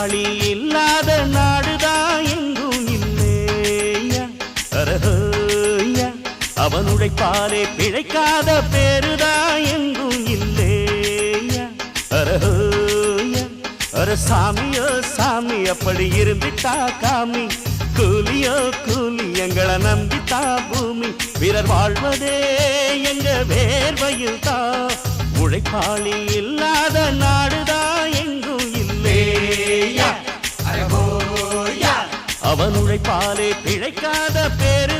உழைப்பாளி இல்லாத நாடுதான் எங்கும் இல்லையா அரஹோயா அவன் உழைப்பாலே பிழைக்காத பேருதான் எங்கும் இல்லையா அரஹோயா அர சாமியோ சாமி அப்படி இருந்துட்டா காமி கூலியோ கூலி எங்களை நம்பித்தா பூமி வீரர் வாழ்வதே எங்க வேர்வையில் தான் உழைப்பாளி இல்லாத நாடுதான் எங்கும் இல்லையா அவன் உழைப்பாலே பிழைக்காத பேர்